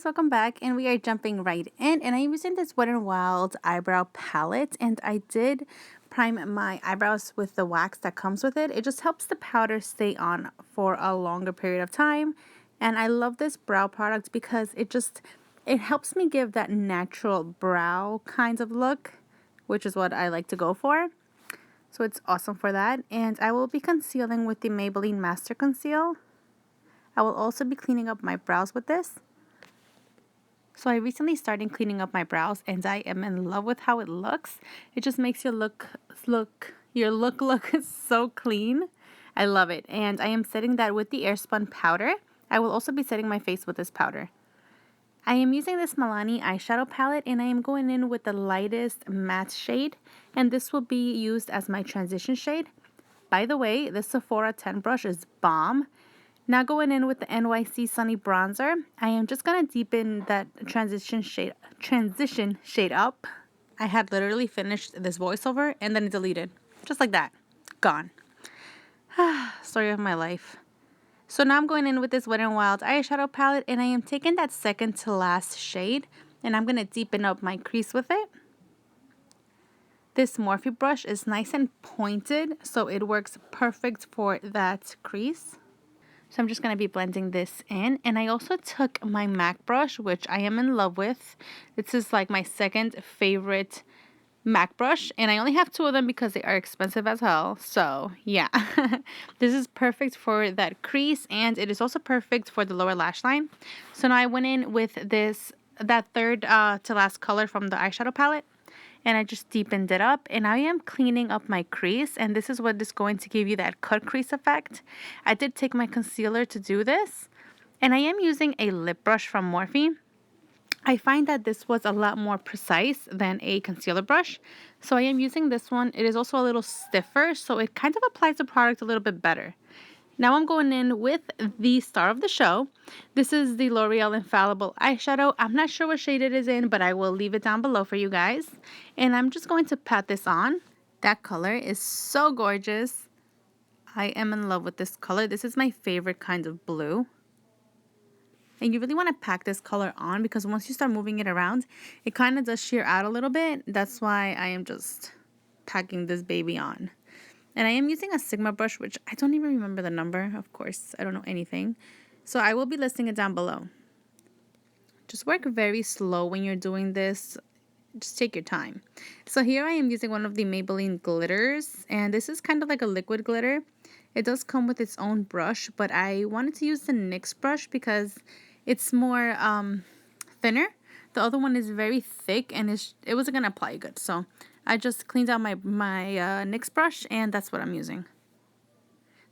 welcome back, and we are jumping right in, and I'm using this Wet n Wild eyebrow palette, and I did prime my eyebrows with the wax that comes with it. It just helps the powder stay on for a longer period of time, and I love this brow product because it helps me give that natural brow kind of look, which is what I like to go for. So it's awesome for that, and I will be concealing with the Maybelline Master Conceal. I will also be cleaning up my brows with this. So I recently started cleaning up my brows, and I am in love with how it looks. It just makes your look so clean. I love it. And I am setting that with the Airspun powder. I will also be setting my face with this powder. I am using this Milani eyeshadow palette, and I am going in with the lightest matte shade, and this will be used as my transition shade. By the way, this Sephora 10 brush is bomb. Now going in with the NYC Sunny Bronzer, I am just going to deepen that transition shade up. I had literally finished this voiceover and then it deleted. Just like that. Gone. Story of my life. So now I'm going in with this Wet n Wild eyeshadow palette, and I am taking that second to last shade, and I'm going to deepen up my crease with it. This Morphe brush is nice and pointed, so it works perfect for that crease. So I'm just going to be blending this in. And I also took my MAC brush, which I am in love with. This is like my second favorite MAC brush. And I only have two of them because they are expensive as hell. So yeah, this is perfect for that crease. And it is also perfect for the lower lash line. So now I went in with that third to last color from the eyeshadow palette. And I just deepened it up, and I am cleaning up my crease, and this is what is going to give you that cut crease effect. I did take my concealer to do this, and I am using a lip brush from Morphe. I find that this was a lot more precise than a concealer brush, so I am using this one. It is also a little stiffer, so it kind of applies the product a little bit better. Now I'm going in with the star of the show. This is the L'Oreal Infallible eyeshadow. I'm not sure what shade it is in, but I will leave it down below for you guys. And I'm just going to pat this on. That color is so gorgeous. I am in love with this color. This is my favorite kind of blue. And you really want to pack this color on because once you start moving it around, it kind of does sheer out a little bit. That's why I am just packing this baby on. And I am using a Sigma brush, which I don't even remember the number. Of course, I don't know anything. So I will be listing it down below. Just work very slow when you're doing this. Just take your time. So here I am using one of the Maybelline glitters. And this is kind of like a liquid glitter. It does come with its own brush. But I wanted to use the NYX brush because it's more thinner. The other one is very thick and it wasn't going to apply good. So I just cleaned out my NYX brush, and that's what I'm using.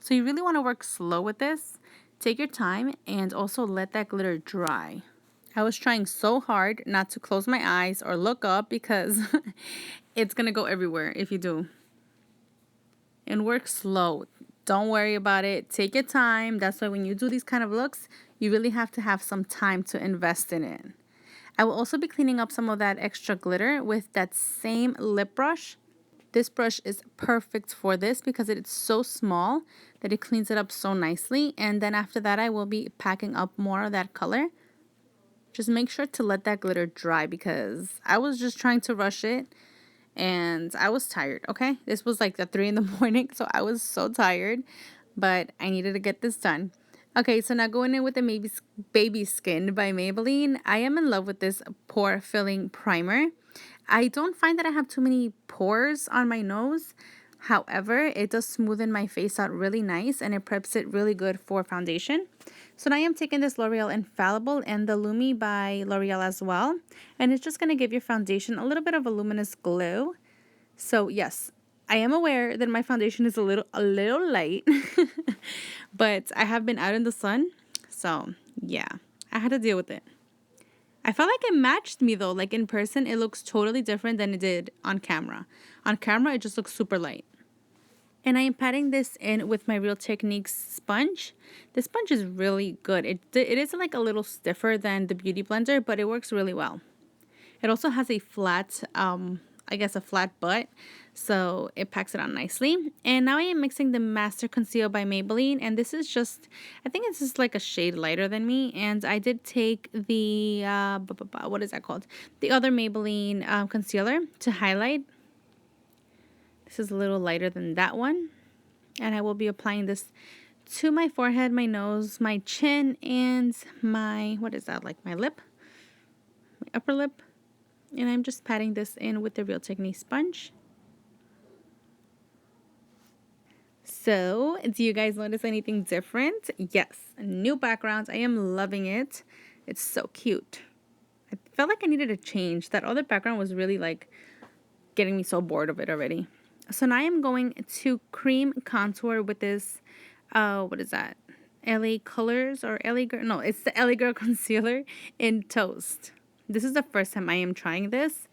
So you really want to work slow with this. Take your time and also let that glitter dry. I was trying so hard not to close my eyes or look up because it's going to go everywhere if you do. And work slow. Don't worry about it. Take your time. That's why when you do these kind of looks, you really have to have some time to invest in it. I will also be cleaning up some of that extra glitter with that same lip brush. This brush is perfect for this because it's so small that it cleans it up so nicely. And then after that, I will be packing up more of that color. Just make sure to let that glitter dry because I was just trying to rush it and I was tired, okay? This was like at 3 in the morning, so I was so tired, but I needed to get this done. Okay, so now going in with the Baby Skin by Maybelline. I am in love with this pore filling primer. I don't find that I have too many pores on my nose. However, it does smoothen my face out really nice and it preps it really good for foundation. So now I am taking this L'Oreal Infallible and the Lumi by L'Oreal as well. And it's just going to give your foundation a little bit of a luminous glow. So yes, I am aware that my foundation is a little light, but I have been out in the sun, so yeah, I had to deal with it. I felt like it matched me though, like in person, it looks totally different than it did on camera. On camera, it just looks super light. And I am patting this in with my Real Techniques sponge. This sponge is really good. It is like a little stiffer than the Beauty Blender, but it works really well. It also has a flat, I guess a flat butt. So it packs it on nicely. And now I am mixing the Master Conceal by Maybelline. And this is just, I think it's just like a shade lighter than me. And I did take the, what is that called? The other Maybelline concealer to highlight. This is a little lighter than that one. And I will be applying this to my forehead, my nose, my chin, and my, what is that, like my lip? My upper lip. And I'm just patting this in with the Real Technique sponge. So, do you guys notice anything different? Yes, new backgrounds. I am loving it. It's so cute. I felt like I needed a change. That other background was really like getting me so bored of it already. So now I am going to cream contour with this, what is that? LA Colors or LA Girl? No, it's the LA Girl Concealer in Toast. This is the first time I am trying this.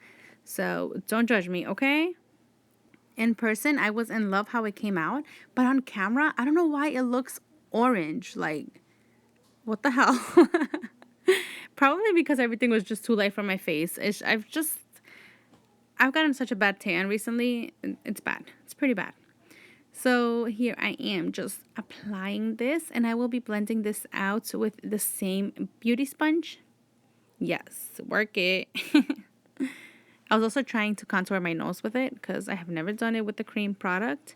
So don't judge me, okay? In person, I was in love how it came out, but on camera, I don't know why it looks orange. Like, what the hell? Probably because everything was just too light for my face. I've gotten such a bad tan recently. It's bad. It's pretty bad. So here I am just applying this, and I will be blending this out with the same beauty sponge. Yes, work it. I was also trying to contour my nose with it because I have never done it with the cream product.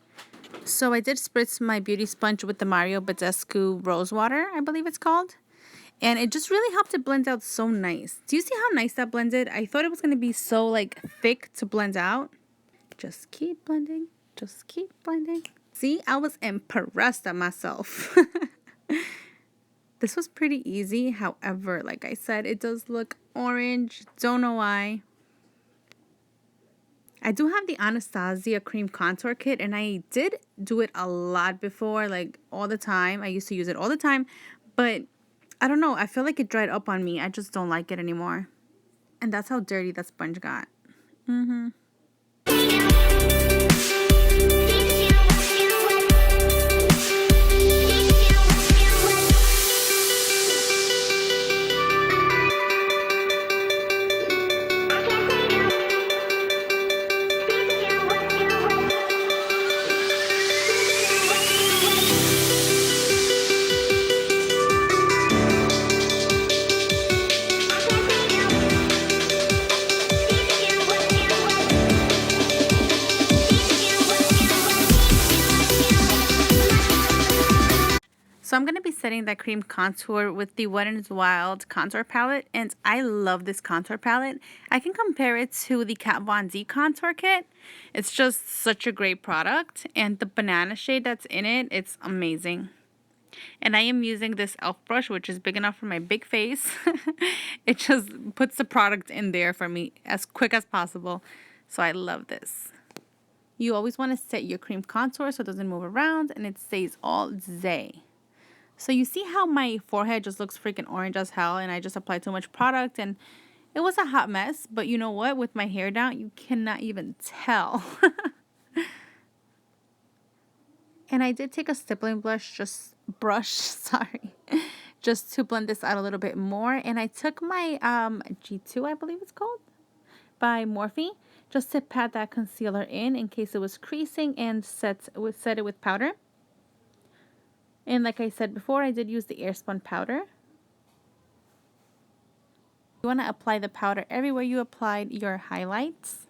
So I did spritz my beauty sponge with the Mario Badescu Rose Water, I believe it's called. And it just really helped it blend out so nice. Do you see how nice that blended? I thought it was going to be so like thick to blend out. Just keep blending. Just keep blending. See, I was impressed at myself. This was pretty easy. However, like I said, it does look orange. Don't know why. I do have the Anastasia cream contour kit, and I did do it a lot before, like all the time. I used to use it all the time, but I don't know. I feel like it dried up on me. I just don't like it anymore. And that's how dirty that sponge got. So I'm going to be setting that cream contour with the Wet n Wild contour palette, and I love this contour palette. I can compare it to the Kat Von D contour kit. It's just such a great product, and the banana shade that's in it, it's amazing. And I am using this e.l.f. brush, which is big enough for my big face. It just puts the product in there for me as quick as possible. So I love this. You always want to set your cream contour so it doesn't move around and it stays all day. So you see how my forehead just looks freaking orange as hell, and I just applied too much product and it was a hot mess. But you know what? With my hair down, you cannot even tell. And I did take a stippling brush, just to blend this out a little bit more. And I took my G2, I believe it's called, by Morphe, just to pat that concealer in case it was creasing, and set it with powder. And like I said before, I did use the Airspun powder. You want to apply the powder everywhere you applied your highlights.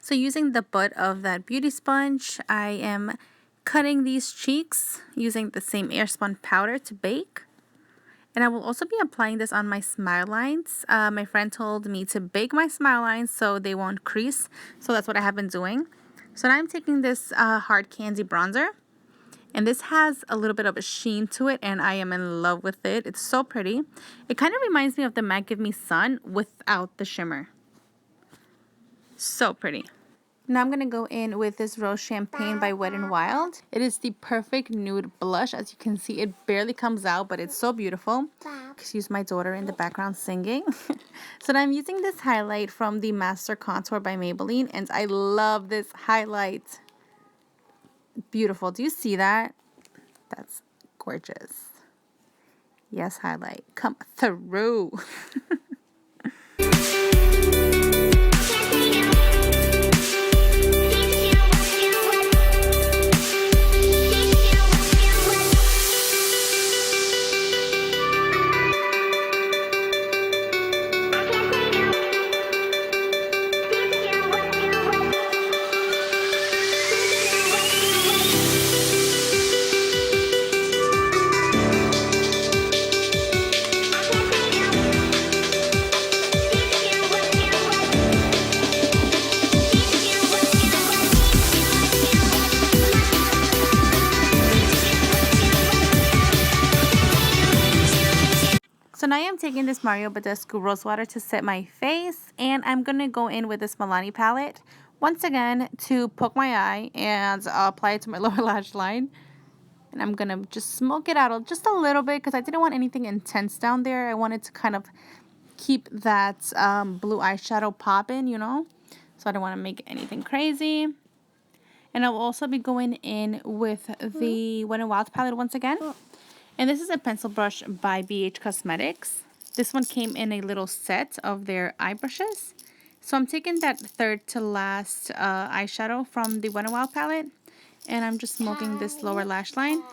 So using the butt of that beauty sponge, I am cutting these cheeks using the same Airspun powder to bake. And I will also be applying this on my smile lines. My friend told me to bake my smile lines so they won't crease. So that's what I have been doing. So now I'm taking this hard candy bronzer. And this has a little bit of a sheen to it, and I am in love with it. It's so pretty. It kind of reminds me of the MAC Give Me Sun without the shimmer. So pretty. Now I'm going to go in with this Rose Champagne by Wet n Wild. It is the perfect nude blush. As you can see, it barely comes out, but it's so beautiful. Excuse my daughter in the background singing. So now I'm using this highlight from the Master Contour by Maybelline, and I love this highlight. beautiful. Do you see that? That's gorgeous. Yes, highlight. Come through. So now I'm taking this Mario Badescu Rose Water to set my face, and I'm going to go in with this Milani palette once again to poke my eye and apply it to my lower lash line. And I'm going to just smoke it out just a little bit because I didn't want anything intense down there. I wanted to kind of keep that blue eyeshadow popping, you know. So I don't want to make anything crazy. And I'll also be going in with the Wet n Wild palette once again. And this is a pencil brush by BH Cosmetics. This one came in a little set of their eye brushes. So I'm taking that third to last eyeshadow from the Wet n Wild palette. And I'm just smoking this lower lash line.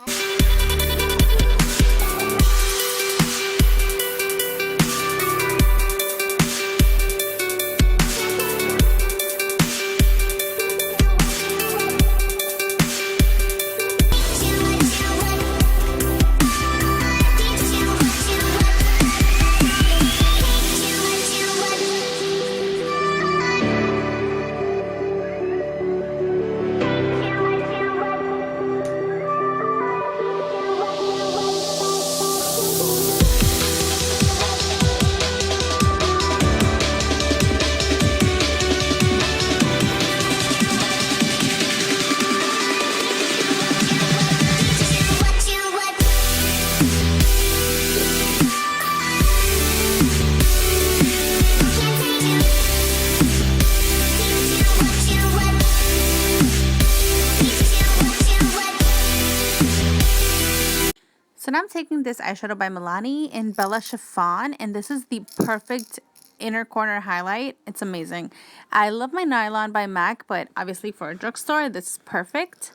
So now I'm taking this eyeshadow by Milani in Bella Chiffon, and this is the perfect inner corner highlight. It's amazing. I love my Nylon by MAC, but obviously for a drugstore, this is perfect.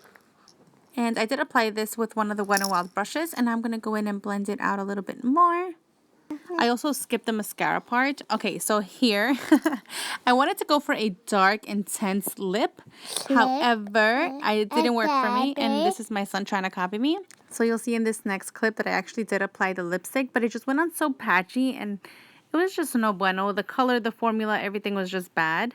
And I did apply this with one of the Wet n Wild brushes, and I'm going to go in and blend it out a little bit more. I also skipped the mascara part. Okay, so here, I wanted to go for a dark, intense lip. However, it didn't work for me, and this is my son trying to copy me. So you'll see in this next clip that I actually did apply the lipstick, but it just went on so patchy, and it was just no bueno. The color, the formula, everything was just bad.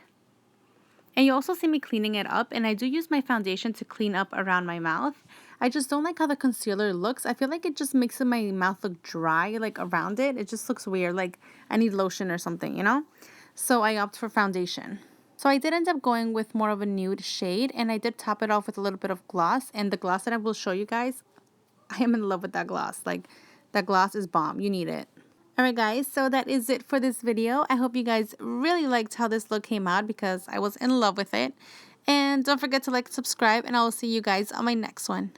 And you also see me cleaning it up, and I do use my foundation to clean up around my mouth. I just don't like how the concealer looks. I feel like it just makes my mouth look dry, like around it. It just looks weird, like I need lotion or something, you know? So I opt for foundation. So I did end up going with more of a nude shade, and I did top it off with a little bit of gloss. And the gloss that I will show you guys, I am in love with that gloss. Like, that gloss is bomb. You need it. Alright guys, so that is it for this video. I hope you guys really liked how this look came out because I was in love with it. And don't forget to like, subscribe, and I will see you guys on my next one.